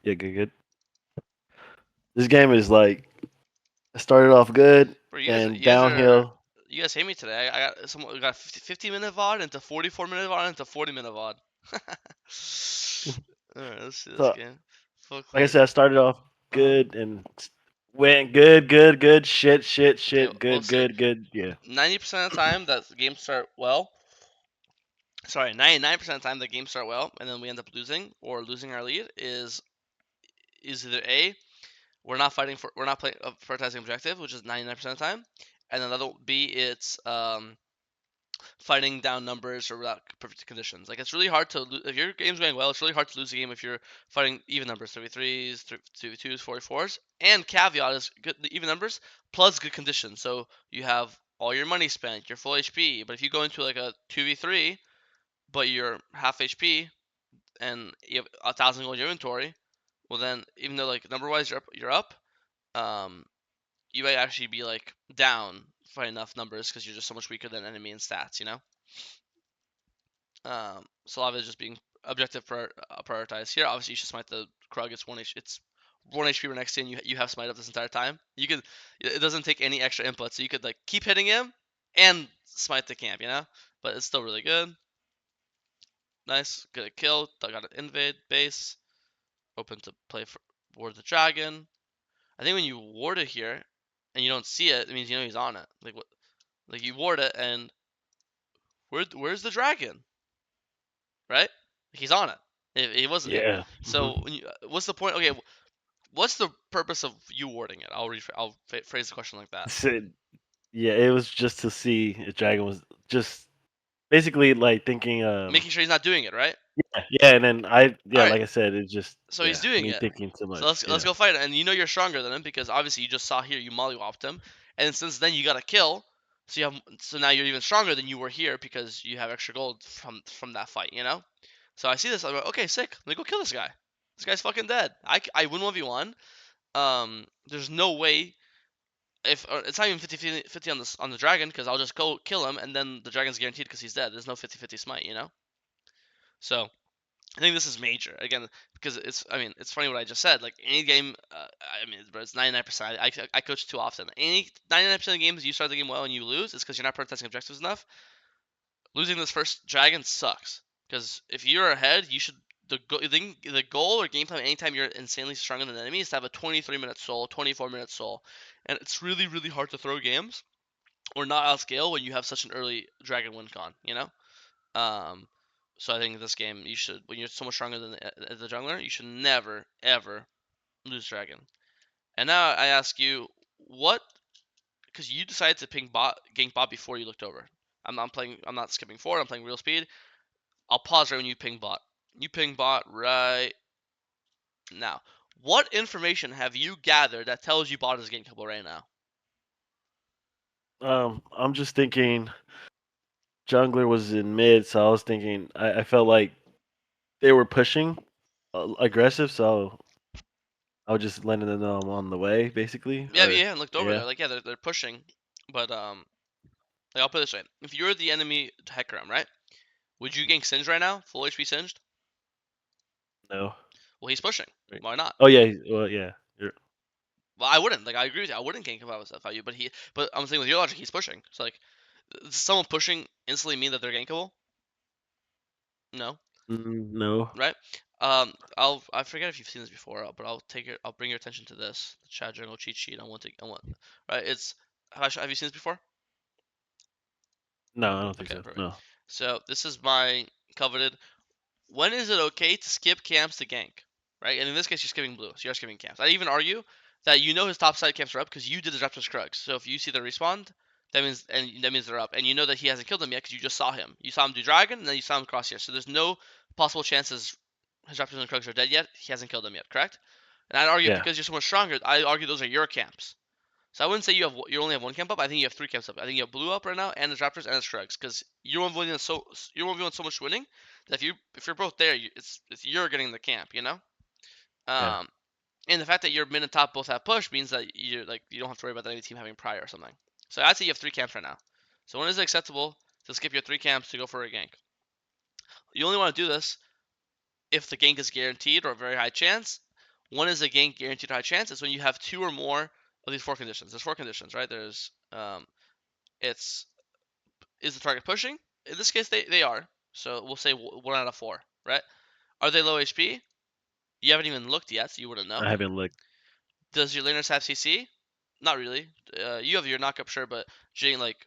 Yeah, good. This game is like it started off good Bro, and downhill. you guys hate me today. I got some we got 50-minute VOD into 44-minute VOD into 40-minute VOD. Alright, let's see this So, game. Fuck like I horde. said, I started off Uh-huh. good and went good, Okay, shit, we'll see. good. Yeah. 90% of the time that the games start well. Sorry, 99% of the time the games start well and then we end up losing or losing our lead is either A, we're not playing a prioritizing objective, which is 99% of the time, and another B, it's fighting down numbers or without perfect conditions. Like it's really hard to if your game's going well. It's really hard to lose a game if you're fighting even numbers, 3v3s, 2v2s, 4v4s, and caveat is good even numbers plus good conditions. So you have all your money spent, you're full HP. But if you go into like a 2v3, but you're half HP and you have 1,000 gold in your inventory, well then even though like number wise you're up, um, you might actually be like down by enough numbers because you're just so much weaker than enemy in stats. You know. So a lot of it is just being objective prioritized. Here, obviously, you should smite the Krug. It's 1 HP per next to you. You have smite up this entire time. You could. It doesn't take any extra input, so you could like keep hitting him and smite the camp. You know, but it's still really good. Nice, good at kill. I got an invade base. Open to play for Ward the Dragon. I think when you ward it here and you don't see it, it means you know he's on it. Like what? Like you ward it and where's the dragon? Right? He's on it. He wasn't here. Yeah. So what's the point? Okay, what's the purpose of you warding it? I'll phrase the question like that. Said yeah, it was just to see if Dragon was just basically like thinking Making sure he's not doing it, right? yeah, and then All right. like I said, it's just So he's yeah, doing me it. thinking too So much. let's Yeah. go fight it. And you know you're stronger than him because obviously you just saw here you mollywopped him, and since then you got a kill. So now you're even stronger than you were here because you have extra gold from that fight. You know. So I see this. I'm like, okay, sick. Let me go kill this guy. This guy's fucking dead. I win 1v1. There's no way if it's not even 50 on the dragon because I'll just go kill him and then the dragon's guaranteed because he's dead. There's no 50-50 smite, you know. So I think this is major again because it's funny what I just said. Like any game, but it's 99%. I coach too often. Any 99% of games you start the game well and you lose, it's because you're not prioritizing objectives enough. Losing this first dragon sucks because if you're ahead, you should the goal or game plan anytime you're insanely stronger than the enemy is to have a 23-minute soul, 24-minute soul, and it's really hard to throw games or not outscale when you have such an early dragon win con, you know? Um, so I think this game you should when you're so much stronger than the jungler, you should never ever lose dragon. And now I ask you, what? Because you decided to ping bot, gank bot before you looked over. I'm not playing. I'm not skipping forward. I'm playing real speed. I'll pause right when you ping bot. You ping bot right now. What information have you gathered that tells you bot is gankable right now? I'm just thinking jungler was in mid, so I was thinking I felt like they were pushing aggressive, so I was just letting them know I'm on the way, basically. Yeah, Or yeah, and looked over yeah, there. Like, yeah, they're pushing, but like I'll put it this way: if you're the enemy Hecarim, right? Would you gank Singed right now? Full HP Singed? no. Well, he's pushing. Right. Why not? Oh yeah, well yeah. Well, I wouldn't. Like, I agree with you. I wouldn't gank if I was you. But I'm saying with your logic, he's pushing. So like, does someone pushing instantly mean that they're gankable? No, No. right? I forget if you've seen this before, but I'll bring your attention to this. The Chad Jungle cheat sheet. I want, right? Have you seen this before? No, I don't think Okay, so. perfect. No. So this is my coveted. When is it okay to skip camps to gank? Right? And in this case, you're skipping blue, so you're skipping camps. I even argue that you know his top side camps are up because you did the Raptors Krugs. So if you see the respawn, that means they're up, and you know that he hasn't killed them yet because you just saw him. You saw him do Dragon, and then you saw him cross here. So there's no possible chances his Raptors and Krugs are dead yet. He hasn't killed them yet, correct? And I'd argue Yeah. because you're so much stronger, I argue those are your camps. So I wouldn't say you only have one camp up. I think you have three camps up. I think you have blue up right now, and the Raptors and the Shrugs, because you're one so much winning that if you're both there, it's you're getting the camp, you know. Yeah. Um, and the fact that your mid and top both have push means that you don't have to worry about the enemy team having prior or something. So I'd say you have three camps right now. So when is it acceptable to skip your three camps to go for a gank? You only want to do this if the gank is guaranteed or a very high chance, One is a gank guaranteed high chance. It's when you have 2 or more of these 4 conditions. There's 4 conditions, right? There's it's is the target pushing? In this case, they are. So we'll say 1 out of 4, right? Are they low HP? You haven't even looked yet, so you wouldn't know. I haven't looked. Does your laners have CC? Not really. You have your knockup, sure, but Jinx like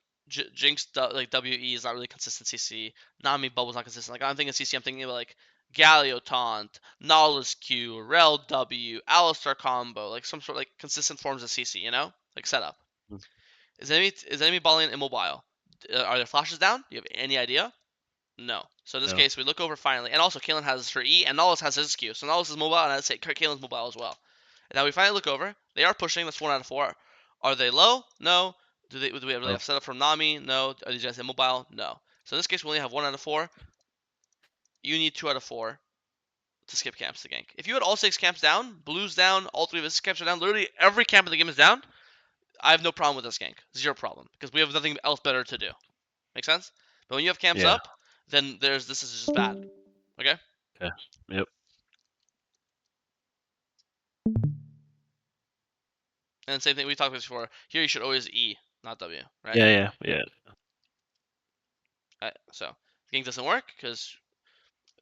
WE is not really consistent CC. Nami Bubble's not consistent. Like I'm thinking CC, I'm thinking about like Galio Taunt, Nautilus Q, Rel W, Alistar combo, like some sort of like consistent forms of CC, you know, like setup. Mm. Is enemy balling immobile? Are their flashes down? Do you have any idea? No. So in this No. case, we look over finally, and also Kalen has her E, and Nautilus has his Q. So Nautilus is mobile, and I'd say Kalen's mobile as well. And now we finally look over. They are pushing. That's 1 out of 4. Are they low? No. Do we really No. have setup from Nami? No. Are these guys immobile? No. So in this case, we only have 1 out of 4. You need 2 out of 4 to skip camps to gank. If you had all 6 camps down, blues down, all 3 of his camps are down, literally every camp in the game is down, I have no problem with this gank. Zero problem. Because we have nothing else better to do. Make sense? But when you have camps Yeah. up, then this is just bad. Okay? Okay. Yep. And same thing we talked about this before. Here you should always E, not W, right? Yeah. Yeah. Yeah. Right. So the gank doesn't work because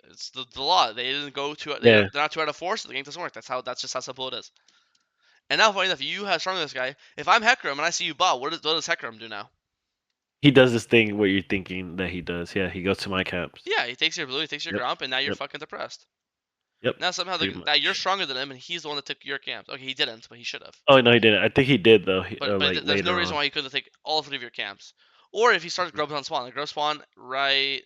it's the law. They didn't go to they're Yeah. not 2 out of 4, so the gank doesn't work. That's just how simple it is. And now, funny enough, you have stronger this guy. If I'm Hecarim and I see you bot, what does Hecarim do now? He does this thing what you're thinking that he does. Yeah. He goes to my camps. Yeah, he takes your blue, he takes your Yep. grump, and now you're Yep. fucking depressed. Yep. Now somehow Pretty now you're much. stronger than him, and he's the one that took your camps. Okay, he didn't, but he should have. Oh no, he didn't. I think he did though. But Like there's no later reason on. why he couldn't take all 3 of your camps. Or if he started Mhm. grubs on spawn, like grub spawn right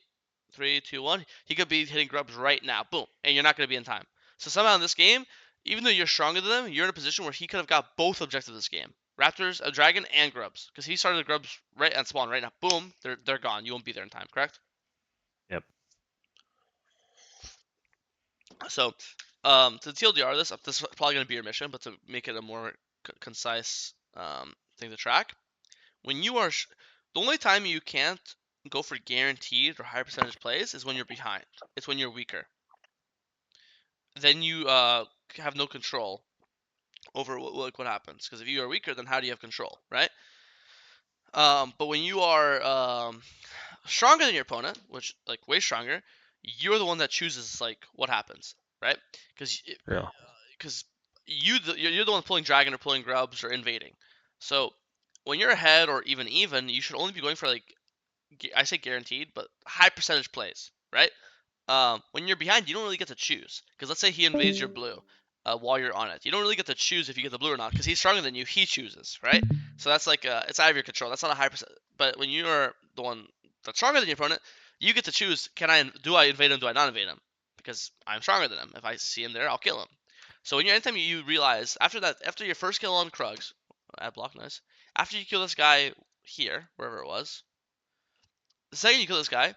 3, 2, 1, he could be hitting grubs right now. Boom. And you're not going to be in time. So somehow in this game, even though you're stronger than him, you're in a position where he could have got both objectives this game. Raptors, a dragon, and grubs. Because he started the grubs right at spawn right now. Boom. They're gone. You won't be there in time, correct? Yep. So, to TLDR this is probably going to be your mission, but to make it a more concise thing to track, when you are the only time you can't go for guaranteed or high percentage plays is when you're behind. It's when you're weaker. Then you have no control over what happens. Because if you are weaker, then how do you have control, right? But when you are stronger than your opponent, which like way stronger, you're the one that chooses like what happens, right? Because Yeah. because you're the one pulling dragon or pulling grubs or invading. So when you're ahead or even, you should only be going for like I say guaranteed, but high percentage plays, right? When you're behind, you don't really get to choose. Because let's say he invades your blue while you're on it. You don't really get to choose if you get the blue or not. Because he's stronger than you, he chooses, right? So that's like it's out of your control. That's not a high percent. But when you're the one that's stronger than your opponent, you get to choose. Do I invade him? Do I not invade him? Because I'm stronger than him. If I see him there, I'll kill him. So when you're anytime you realize after your first kill on Krugs, add block nice. After you kill this guy here, wherever it was, the second you kill this guy,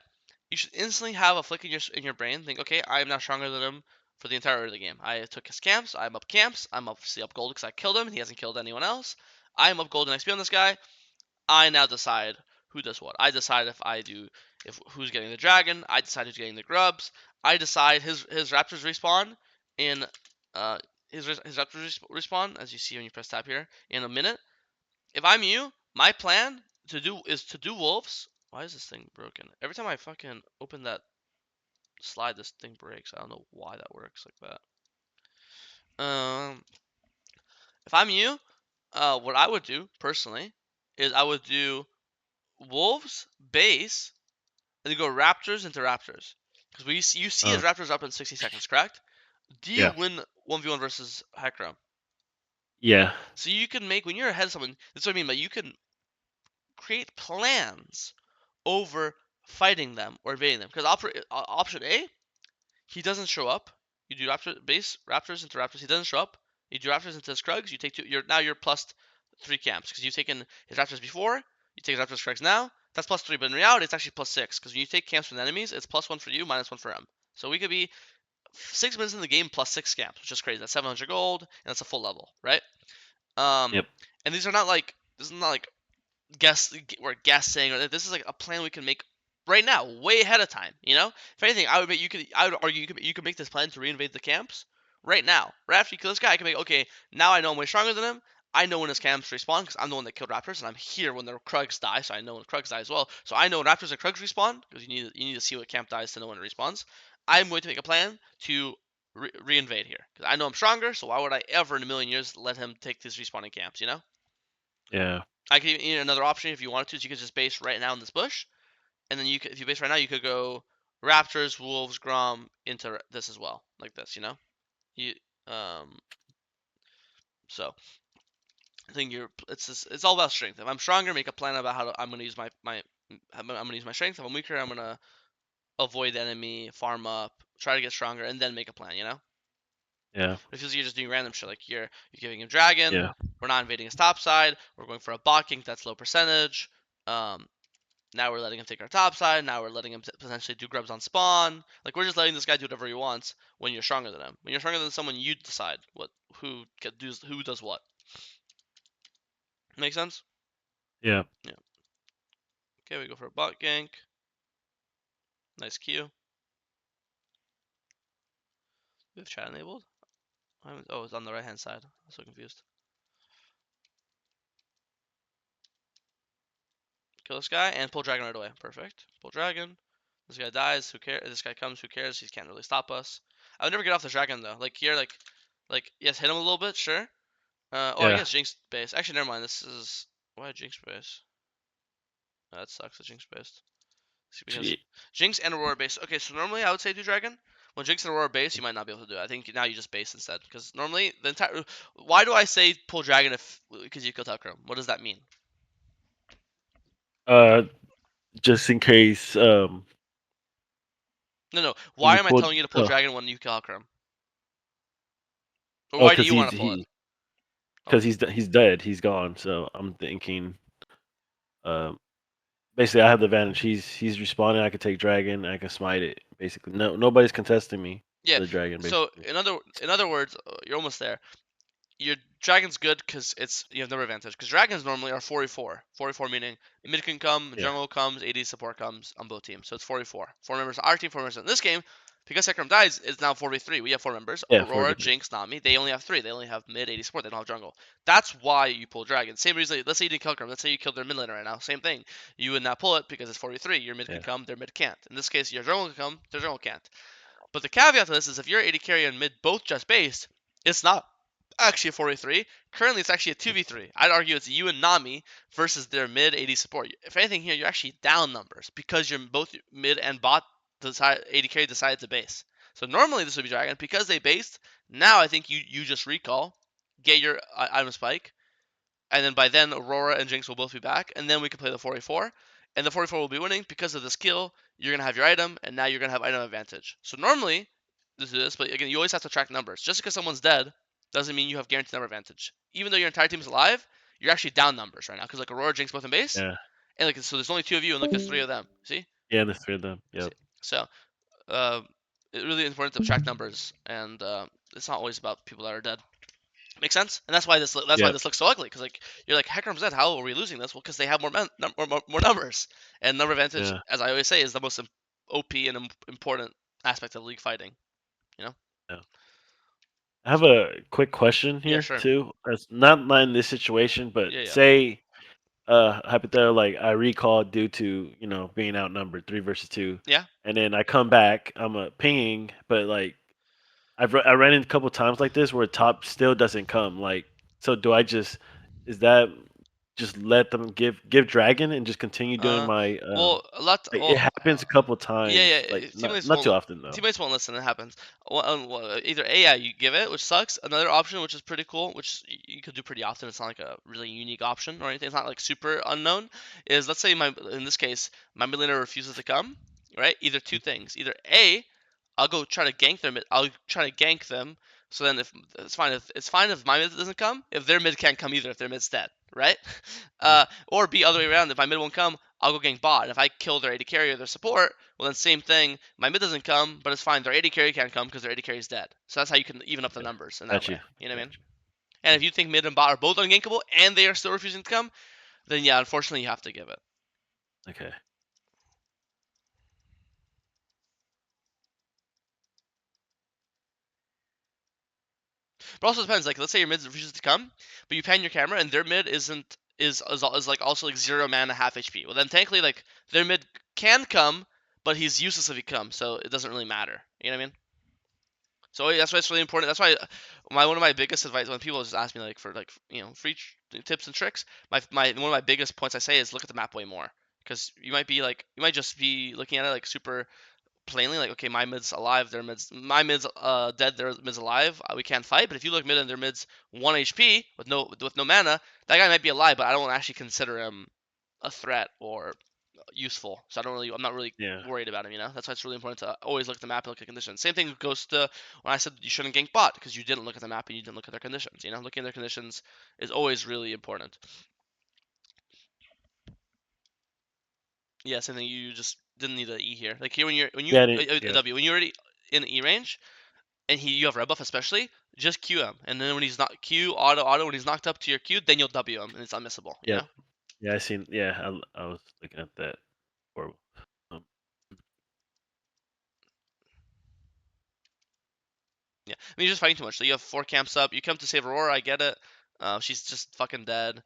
you should instantly have a flick in your brain. Think, okay, I am now stronger than him for the entirety of the game. I took his camps. I'm up camps. I'm obviously up gold because I killed him. He hasn't killed anyone else. I am up gold and XP on this guy. I now decide who does what. I decide if who's getting the dragon. I decide who's getting the grubs. I decide his raptors respawn in his raptors respawn as you see when you press tab here in a minute. If I'm you, my plan is to do wolves. Why is this thing broken? Every time I fucking open that slide, this thing breaks. I don't know why that works like that. If I'm you, what I would do personally is I would do wolves base and then go raptors into raptors because you see his Uh, raptors up in 60 seconds, correct? Do you yeah. win 1v1 versus Hecarim? Yeah. So you can make when you're ahead of someone. That's what I mean. But you can create plans over fighting them or invading them. Because option A, he doesn't show up. You do base Raptors into Raptors. He doesn't show up. You do Raptors into Skrugs. You take two. You're plus 3 camps because you've taken his Raptors before. You take his Raptors Skrugs now. That's plus 3, but in reality, it's actually plus 6 because when you take camps from enemies, it's plus 1 for you, minus 1 for him. So we could be 6 minutes in the game plus 6 camps, which is crazy. That's 700 gold, and that's a full level, right? Um, Yep. and these are not like this is not like we're guessing or this is like a plan we can make right now, way ahead of time. If anything, I would argue you could make this plan to reinvade the camps, right now. Right after you kill this guy, I can make, okay, now I know I'm way stronger than him. I know when his camps respawn because I'm the one that killed raptors, and I'm here when the Krugs die, so I know when Krugs die as well. So I know when raptors and Krugs respawn because you need to see what camp dies to know when it respawns. I'm going to make a plan to reinvade here because I know I'm stronger. So why would I ever in a million years let him take these respawning camps? You know, Yeah. I could even another option if you wanted to. Is you could just base right now in this bush, and then if you base right now, you could go raptors, wolves, grom into this as well, like this. You know, you um. So I think it's all about strength. If I'm stronger, make a plan about I'm gonna use I'm gonna use my strength. If I'm weaker, I'm gonna avoid the enemy, farm up, try to get stronger, and then make a plan. You know, Yeah. but it feels like you're just doing random shit. Like you're giving him dragon. Yeah. We're not invading his top side. We're going for a bot gank that's low percentage. Um, Now we're letting him take our top side. Now we're letting him potentially do grubs on spawn. Like we're just letting this guy do whatever he wants when you're stronger than him. When you're stronger than someone, you decide who does what. Make sense? Yeah. Yeah. Okay, we go for a bot gank. Nice Q. We have chat enabled. Oh, it's on the right hand side. I'm so confused. Kill this guy and pull dragon right away. Perfect. Pull dragon. This guy dies. Who cares? This guy comes. Who cares? He can't really stop us. I would never get off the dragon though. Like here, like yes, hit him a little bit, sure. Oh, I Yeah. guess Jinx base. Actually, never mind. This is why Jinx base. Oh, that sucks. The Jinx base. Because Gee. Jinx and Aurora base. Okay, so normally I would say do dragon. When Jinx and Aurora base, you might not be able to do it. I think now you just base instead. Because normally the entire. Why do I say pull dragon if because you kill Hecarim? What does that mean? Uh, just in case No, no. Why he am I pulled. telling you to pull dragon when you kill Hecarim? Or Oh, why do because you want to pull it? Oh, he's dead. He's gone. So I'm thinking. Um, basically, I have the advantage. He's respawning. I can take dragon. I can smite it. Basically, nobody's contesting me yeah. for the dragon. So Basically, in other words, you're almost there. Your dragon's good because you have number advantage. Because dragons normally are 44. 44 meaning mid can come, yeah, jungle comes, AD support comes on both teams. So it's 44. Four members on our team, four members in this game. Because Hecarim dies, it's now 43. We have four members. yeah, for Aurora, the Jinx, Nami. They only have three. They only have mid, AD support. They don't have jungle. That's why you pull dragon. Same reason. Let's say you didn't kill Hecarim. Let's say you killed their mid laner right now. Same thing. You would not pull it because it's 43. Your mid can yeah, come, their mid can't. In this case, your jungle can come, their jungle can't. But the caveat to this is if you're AD carry and mid both just based, it's not actually a 4v3. Currently, it's actually a 2v3. I'd argue it's you and Nami versus their mid AD support. If anything here, you're actually down numbers because you're both mid and bot AD carry decided to base. So normally this would be Dragon. Because they based, now I think you just recall, get your item spike, and then by then Aurora and Jinx will both be back, and then we can play the 44. And the 44 will be winning because of the skill. You're gonna have your item, and now you're gonna have item advantage. So normally, this is this, but again, you always have to track numbers. Just because someone's dead doesn't mean you have guaranteed number advantage. Even though your entire team is alive, you're actually down numbers right now because like Aurora, Jinx both in base, yeah, and like so there's only two of you, and like there's three of them. See? yeah. There's three of them. See? Yep. So uh, it's really important to track numbers, and it's not always about people that are dead. Make sense? And that's why Yep. this looks so ugly because like you're like Hecarim's dead. How are we losing this? Well, because they have more numbers, and number advantage, Yeah. as I always say, is the most OP and important aspect of league fighting. You know? Yeah. I have a quick question Yeah, here sure. too. It's not in this situation, but Yeah, yeah, say hypothetical, like I recall due to being outnumbered 3 versus 2, yeah. and then I come back, I'm a pinging, but like I ran into a couple times like this where top still doesn't come. Like, so do I just is that just let them give dragon and just continue doing Uh, my well, a lot. like it Well, happens a couple yeah, times, like yeah. not too often though. Teammates won't listen. It happens. Either A, yeah, you give it, which sucks. Another option, which is pretty cool, which you could do pretty often. It's not like a really unique option or anything. It's not like super unknown. Is let's say in this case my mid laner refuses to come. Right? Either two things. Either A, I'll go try to gank them. I'll try to gank them. So then, if it's fine if my mid doesn't come. If their mid can't come either, if their mid's dead, right? Mhm. Or B, other way around. If my mid won't come, I'll go gank bot. And if I kill their AD carry or their support, well then same thing. My mid doesn't come, but it's fine. Their AD carry can't come because their AD carry is dead. So that's how you can even up the Yeah, numbers in that got way. you, You know what I got mean? you. And Yeah. if you think mid and bot are both ungankable and they are still refusing to come, then yeah, unfortunately you have to give it. Okay. But also depends. Like let's say your mid refuses to come, but you pan your camera and their mid isn't is like also like 0 mana half HP. Well then technically like their mid can come, but he's useless if he comes, so it doesn't really matter. You know what I mean? So that's why it's really important. That's why one of my biggest advice when people just ask me like for like free tips and tricks, my one of my biggest points I say is look at the map way more, because you might just be looking at it like super plainly like, okay, my mid's alive, their mid's my mid's dead, their mid's alive, we can't fight. But if you look mid and their mid's 1 HP with no mana, that guy might be alive, but I don't actually consider him a threat or useful. So I'm not really Yeah. worried about him. That's why it's really important to always look at the map and look at conditions. Same thing goes to when I said you shouldn't gank bot because you didn't look at the map and you didn't look at their conditions. Looking at their conditions is always really important. Yeah, same thing. You just didn't need an E here. Like here when you Yeah. I didn't, a yeah. W when you're already in E range and you have red buff especially, just Q him, and then when he's not Q auto when he's knocked up to your Q, then you'll W him and it's unmissable. Yep. Yeah. I seen. Yeah. I was looking at that. Or, um, Yeah, I mean, you're just fighting too much. So you have 4 camps up. You come to save Aurora, I get it. She's just fucking dead.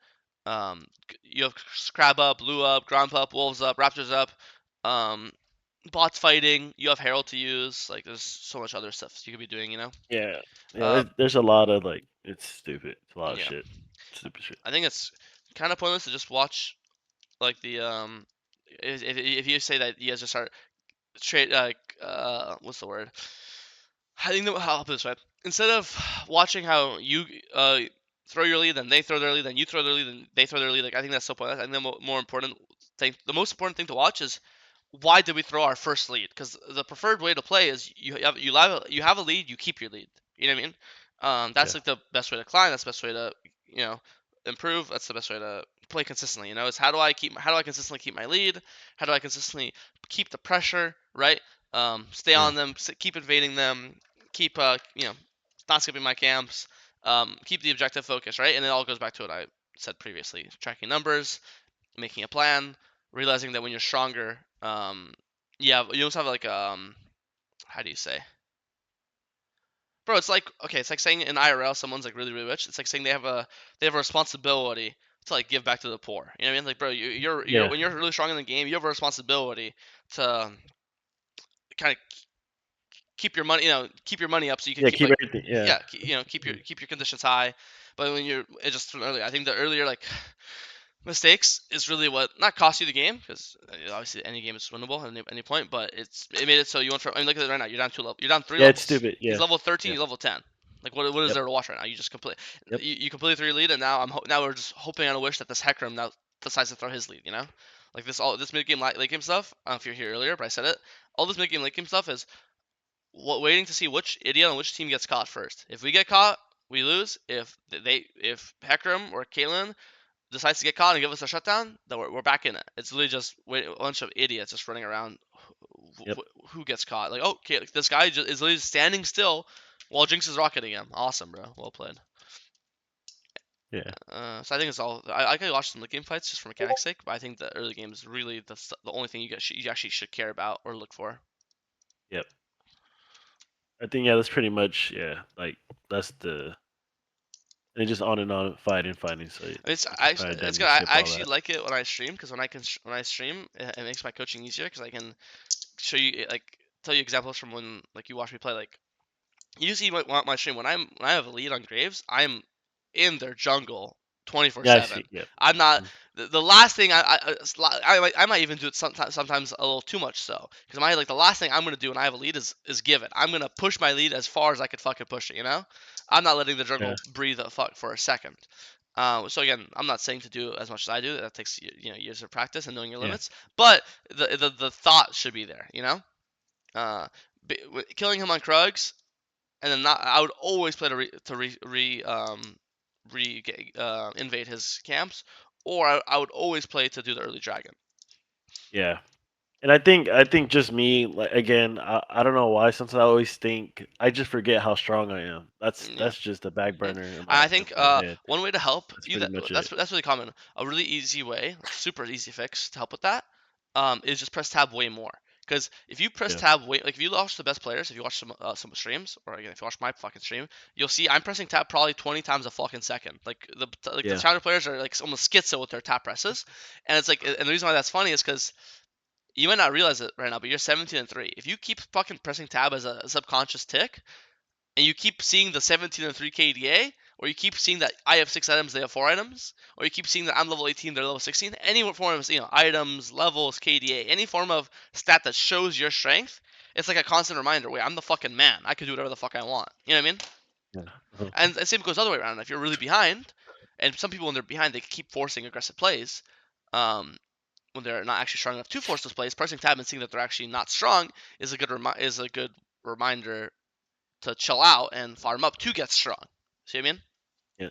You have Crab up, Blue up, Gromp up, Wolves up, Raptors up. Um, bots fighting. You have Herald to use. Like, there's so much other stuff you could be doing. yeah. Yeah. Uh, There's a lot of like. It's stupid. It's a lot of yeah. shit. Stupid shit. I think it's kind of pointless to just watch like the if you say that you guys just start trade what's the word? I think that how I'll put it this way: instead of watching how you throw your lead, then they throw their lead, then you throw their lead, then they throw their lead, like I think that's so pointless. I think the more important thing, the most important thing to watch is why did we throw our first lead? Because the preferred way to play is you have a lead, you keep your lead. You know what I mean? That's Yeah. like the best way to climb. That's the best way to you know improve. That's the best way to play consistently. Is how do I consistently keep my lead? How do I consistently keep the pressure right? Stay Yeah. on them, keep invading them, keep not skipping my camps, keep the objective focus right, and it all goes back to what I said previously: tracking numbers, making a plan, realizing that when you're stronger, you also have like how do you say, bro? It's like okay, it's like saying in IRL someone's like really really rich. It's like saying they have a responsibility to like give back to the poor. You know what I mean? Like bro, you're Yeah. when you're really strong in the game, you have a responsibility to kind of keep your money, keep your money up so you can Yeah. keep Keep like, everything. Yeah. yeah, keep your conditions high. But when you're it just from earlier, I think the earlier like mistakes is really what not cost you the game because obviously any game is winnable at any point. But it made it so you went from. I mean, look at it right now. You're down three Yeah. It's levels. stupid. He's Yeah. level 13. Yeah. You're level 10. Like what is Yep. there to watch right now? You just complete Yep. you completely threw your lead, and now now we're just hoping on a wish that this Hecarim now decides to throw his lead. Like this mid game late game stuff. I don't know if you're here earlier, but I said it. All this mid game late game stuff is waiting to see which idiot on which team gets caught first. If we get caught, we lose. If Hecarim or Caitlyn decides to get caught and give us a shutdown, then we're back in it. It's literally just a bunch of idiots just running around. Yep. Who gets caught? Like, oh, okay, this guy is literally standing still while Jinx is rocketing him. Awesome, bro. Well played. Yeah. So I think it's all. I could watch some late game fights just for mechanics sake, but I think the early game is really the only thing you actually should care about or look for. Yep. I think yeah. That's pretty much yeah. Like that's the and just on and on fighting, fighting. So it's probably It's done to good. skip I all actually that. like it when I stream because when I stream, it makes my coaching easier because I can show you like tell you examples from when like you watch me play. Like you see my stream when I have a lead on Graves, I'm in their jungle Yeah. I 24/7. see. Yep. I'm not Mm. the last thing I might even do it sometimes a little too much so because my like the last thing I'm gonna do when I have a lead is give it. I'm gonna push my lead as far as I could fucking push it. I'm not letting the Yeah. jungle breathe a fuck for a second. So again, I'm not saying to do as much as I do. That takes years of practice and knowing your Yeah. limits. But the thought should be there. Uh, killing him on Krugs and then not. I would always play to invade his camps, or I would always play to do the early dragon. Yeah. And I think just me like again I don't know why sometimes I always think I just forget how strong I am. That's Yeah. that's just a back Mhm. burner I in think my head. one way to help That's you pretty that much it. that's really common. A really easy way, like super easy fix to help with that, is just press tab way more. Because if you press Yeah. tab, wait, like if you watch the best players, if you watch some streams, or again if you watch my fucking stream, you'll see I'm pressing tab probably 20 times a fucking second. The Yeah. challenger players are like almost schizo with their tap presses, and it's like, and the reason why that's funny is because you might not realize it right now, but you're 17-3. If you keep fucking pressing tab as a subconscious tick, and you keep seeing the 17-3 KDA, or you keep seeing that I have 6 items, they have 4 items, or you keep seeing that I'm level 18, they're level 16, any form of items, levels, KDA, any form of stat that shows your strength, it's like a constant reminder. Wait, I'm the fucking man. I can do whatever the fuck I want. You know what I mean? Yeah. Uh-huh. And the same goes the other way around. If you're really behind, and some people when they're behind, they keep forcing aggressive plays. When they're not actually strong enough to force those plays, pressing tab and seeing that they're actually not strong is a good reminder to chill out and farm up to get strong. See what I mean? Yeah.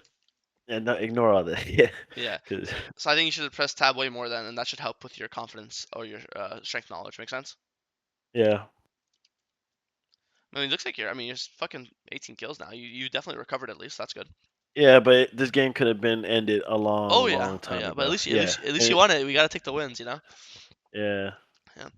And not ignore all that. Yeah. Yeah. Cause So I think you should press tab way more then, and that should help with your confidence or your strength knowledge. Make sense? yeah. I mean, it looks like you're. I mean, you're fucking 18 kills now. You definitely recovered at least. That's good. Yeah, but this game could have been ended a Oh long, yeah, long oh time yeah. But at ago. least at Yeah. least at least And you won it. We gotta take the wins, you know. yeah. Yeah.